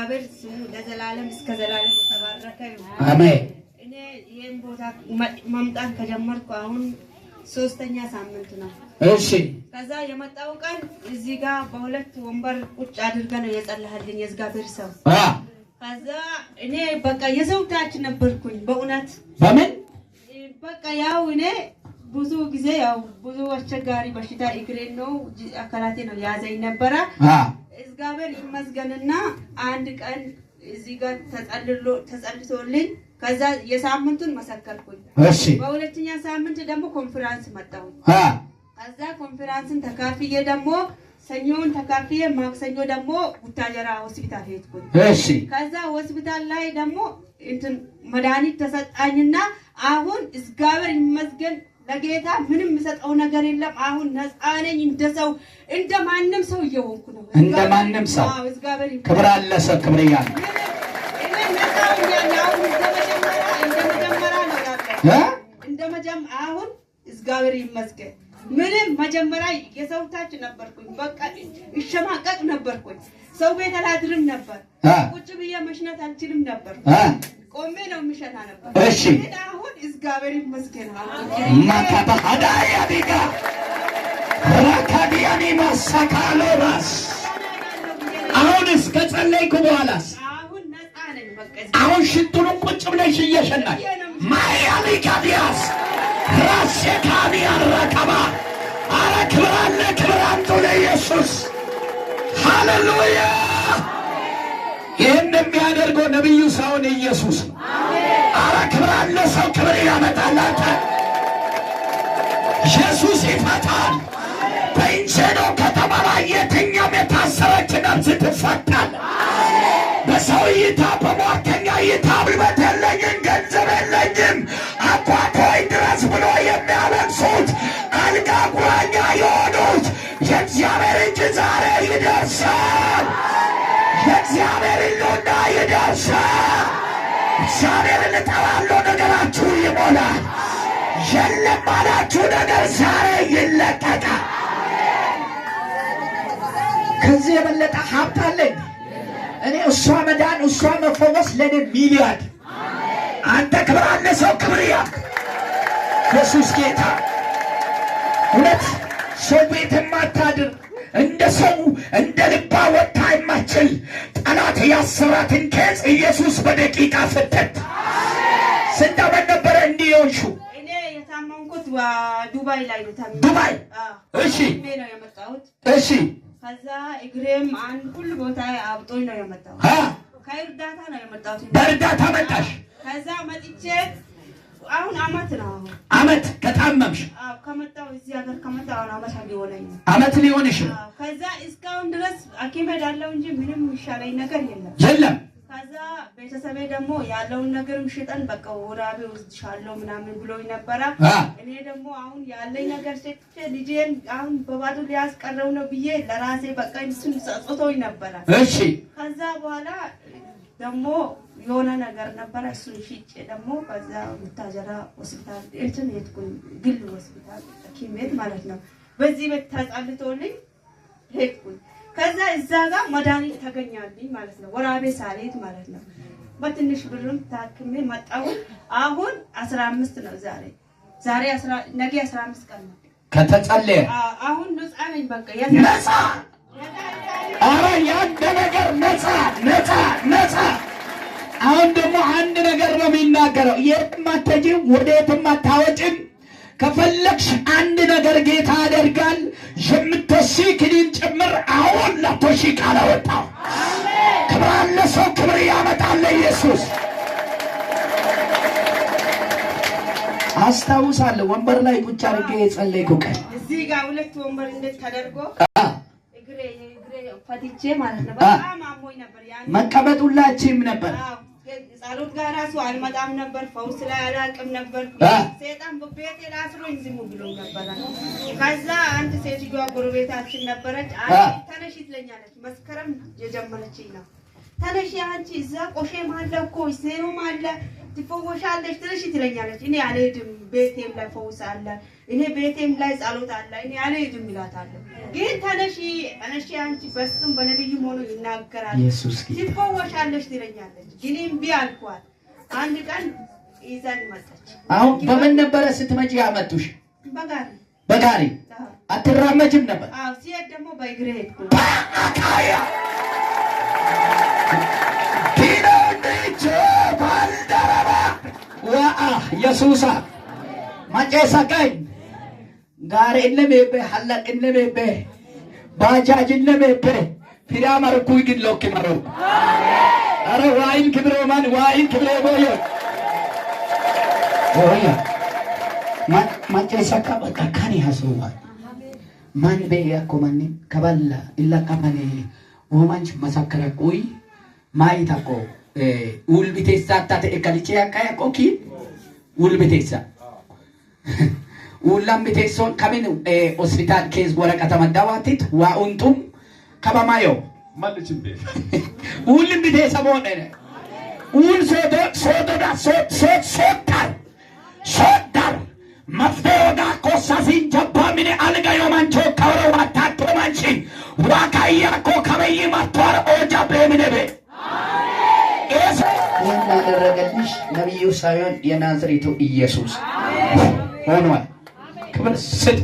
አበር ስሙ ለዘላለም እስከ ዘላለም ተባረከ ይሁን አሜን። እኔ ይሄን ቦታ ማምጣት ከጀመርኩ አሁን ሶስተኛ ሳምንት ነው። እሺ ከዛ የመጣው ቀን እዚህ ጋር በሁለት ወንበር ቁጭ አድርገን ነው የጸለህልኝ የእግዚአብሔር ሰው። ከዛ እኔ በቃ የሰው ታች ነበርኩኝ በእውነት በምን በቃ ያው እኔ ብዙ ጊዜ ያው ብዙ አስቸጋሪ በሽታ እግሬን ነው አካላቴ ነው ያዘኝ ነበር። እግዚአብሔር ይመስገንና አንድ ቀን እዚህ ጋር ተጸልቶልኝ ከዛ የሳምንቱን መሰከርኩኝ። እሺ በሁለተኛ ሳምንት ደግሞ ኮንፈረንስ መጣሁ። ከዛ ኮንፈረንስን ተካፍዬ ደግሞ ሰኞን ተካፍዬ ማክሰኞ ደግሞ ቡታጀራ ሆስፒታል ሄድኩኝ። እሺ ከዛ ሆስፒታል ላይ ደግሞ እንትን መድኃኒት ተሰጣኝና አሁን እግዚአብሔር ይመስገን ለጌታ ምንም የምሰጠው ነገር የለም። አሁን ነፃ ነኝ እንደሰው እንደማንም ሰው እየሆንኩ ነው። እንደማንም ሰው ክብር አለ ሰው ክብር ያለ እኔ ነፃው ያለው እንደመጀመሪያ ነው ያለው እንደመጀመሪያ አሁን እግዚአብሔር ይመስገን ምንም መጀመሪያ የሰው ታች ነበርኩኝ። በቃ እሸማቀቅ ነበርኩኝ። ሰው ቤት አላድርም ነበር። ቁጭ ብዬ መሽናት አልችልም ነበር። ቆሜ ነው የሚሸና ነበር። እሺ አሁን እግዚአብሔር ይመስገን ማካባ አዳያ ዲጋ ራካዲያኒ ማሳካሎራስ አሁንስ ከጸለይኩ በኋላስ አሁን ነፃ ነኝ። በቃ አሁን ሽቱን ቁጭ ብለሽ እየሸናሽ ማያሊ ካዲያስ ራሴ ካዲያ ረከባ አረ ክብር አለ ክብር አንተ ለኢየሱስ ሃሌሉያ። ይህን የሚያደርገው ነቢዩ ሳይሆን ኢየሱስ ነው። አረ ክብር አለ ሰው ክብር ያመጣላታ ኢየሱስ ይፈታል። በኢንሴኖ ከተማ ላይ የትኛውም የታሰረች ነፍስ ትፈታል። በሰው እይታ በሟርተኛ እይታ ጉልበት የለኝም ገንዘብ የለኝም አባቶይ ድረስ ብሎ የሚያለቅሱት አልጋ ቁራኛ የሆኑት የእግዚአብሔር እጅ ዛሬ ይደርሳል። የእግዚአብሔር ሕልውና ይደርሳል። እግዚአብሔርን እጠራለሁ፣ ነገራችሁ ይሞላል። የለም አላችሁ ነገር ዛሬ ይለቀቃል። ከዚህ የበለጠ ሀብት አለኝ እኔ እሷ መዳን እሷ መፈወስ ለኔ ሚሊዮን። አንተ ክብር አለ ሰው ክብር ያክ ኢየሱስ ጌታ እውነት ሰው ቤት የማታድር እንደ ሰው እንደ ልባ ወጣ የማትችል ጠላት ያሰራትን ኬዝ ኢየሱስ በደቂቃ ፈተት። ስንት ዓመት ነበረ እንዲህ የሆንሽው? እኔ የታመምኩት ዱባይ ላይ ነው ታመምኩት። ዱባይ እሺ ነው የመጣሁት። እሺ ከዛ እግሬም አንድ ሁሉ ቦታ አብጦኝ ነው የመጣሁት። ከእርዳታ ነው የመጣሁት። በእርዳታ መጣሽ? ከዛ መጥቼ አሁን አመት ነው አመት ከታመምሽ? ከመጣሁ እዚህ ሀገር ከመጣሁ አመት ሊሆነኝ ነው። አመት ሊሆንሽ? ከዛ እስካሁን ድረስ ሐኪም ሄዳለሁ እንጂ ምንም ይሻለኝ ነገር የለም። ከዛ ቤተሰቤ ደግሞ ያለውን ነገርም ሽጠን በቃ ወራቤ ወስድሻለሁ ምናምን ብሎኝ ነበረ። እኔ ደግሞ አሁን ያለኝ ነገር ሰጥቼ ልጄን አሁን በባዶ ሊያስቀረው ነው ብዬ ለራሴ በቃ እሱን ጸጽቶኝ ነበረ። እሺ ከዛ በኋላ ደግሞ የሆነ ነገር ነበረ እሱን ሽጬ ደግሞ ከዛ ቡታጀራ ሆስፒታል እንትን ሄድኩኝ፣ ግል ሆስፒታል ሐኪም ቤት ማለት ነው። በዚህ ቤት ተጸልቶልኝ ሄድኩኝ። ከዛ እዛ ጋር መድኃኒት ተገኛልኝ ማለት ነው። ወራቤ ሳሌት ማለት ነው። በትንሽ ብርም ታክሜ መጣሁ። አሁን 15 ነው ዛሬ ነገ 15 ቀን ነው ከተጸለየ። አሁን ነፃ ነኝ በቃ ነፃ። አረ ያንተ ነገር ነፃ። አሁን ደግሞ አንድ ነገር ነው የሚናገረው። የትም አትሄጂም፣ ወደ የትም አታወጪም። ከፈለግሽ አንድ ነገር ጌታ ያደርጋል። የምትወስጂ ክኒን ጭምር አሁን ለቶሺ ቃል አወጣው። ክብር አለ ሰው ክብር ያመጣል ኢየሱስ። አስታውሳለሁ ወንበር ላይ ቁጭ አድርጌ የጸለይኩ ቀን እዚህ ጋር ሁለት ወንበር እንዴት ተደርጎ እግሬ ፈትቼ ማለት ነው። በጣም አሞኝ ነበር። ያን መቀመጡላችሁም ነበር። ጸሎት ጋር ራሱ አልመጣም ነበር። ፈውስ ላይ አላቅም ነበር። ሰይጣን በቤቴ ላስሮኝ ዝም ብሎ ነበር። ከዛ አንድ ሴትዮዋ ጎረቤታችን ነበረች። ተነሺ ትለኛለች። መስከረም የጀመረችኝ ነው። ተነሺ አንቺ እዛ ቆሼም አለ እኮ ሴሩም አለ ትፈወሻለሽ ትልሽ ትለኛለች። እኔ አልሄድም፣ ቤቴም ላይ ፈውስ አለ፣ እኔ ቤቴም ላይ ጸሎት አለ፣ እኔ አልሄድም እላታለሁ። ግን ተነሺ ተነሺ አንቺ በስም በነብዩም ሆኖ ይናገራል ትፈወሻለሽ ትለኛለች። ግን እምቢ አልኳት። አንድ ቀን ይዛኝ መጣች። አሁን በምን ነበረ ስትመጪ ያመጡሽ? በጋሪ አትራመጅም ነበር? አዎ ሲሄድ ደግሞ በእግሬ ሄድኩ። አካያ ዲናንቺ ባልደረባ ኢየሱሳ ማጨሳቀኝ ጋሪ እነሜበ ሐላቅ እነሜበ ባጃጅ እነሜበ ፊራማርኩ ግን ሎክ ማሩ አረ ዋይን ክብሮ ማን ዋይን ክብሮ ቦዮ ኦያ ማጨሳቃ በቃ ካኒ ሀሰዋ ማን በያ ኮማኒ ከባላ ኢላ ካማኒ ወማንች መሳከራ ቆይ ማይታቆ ኡልቢቴሳ ታተ ኤካሊቼ ያቃያ ቆኪ ኡልቢቴሳ ኡላም ቢቴሶን ካሚን ሆስፒታል ኬዝ ወረቀተ መዳዋቲት ዋኡንቱም ከበማዮ ማለችም ኡልቢቴሳ ቦነ ኡል ሶዶዳ ሶታር መፍቴዳ ኮሳሲን ጀባሚኔ አልጋዮ ማንቾ ከወረ ዋታቶ ማንቺ ዋካያ ኮ ከበይ ማቷር ኦጃ በሚነቤ ይህን ያደረገልሽ ነቢዩ ሳይሆን የናዝሬቱ ኢየሱስ ሆኗል። ክብር ስጥ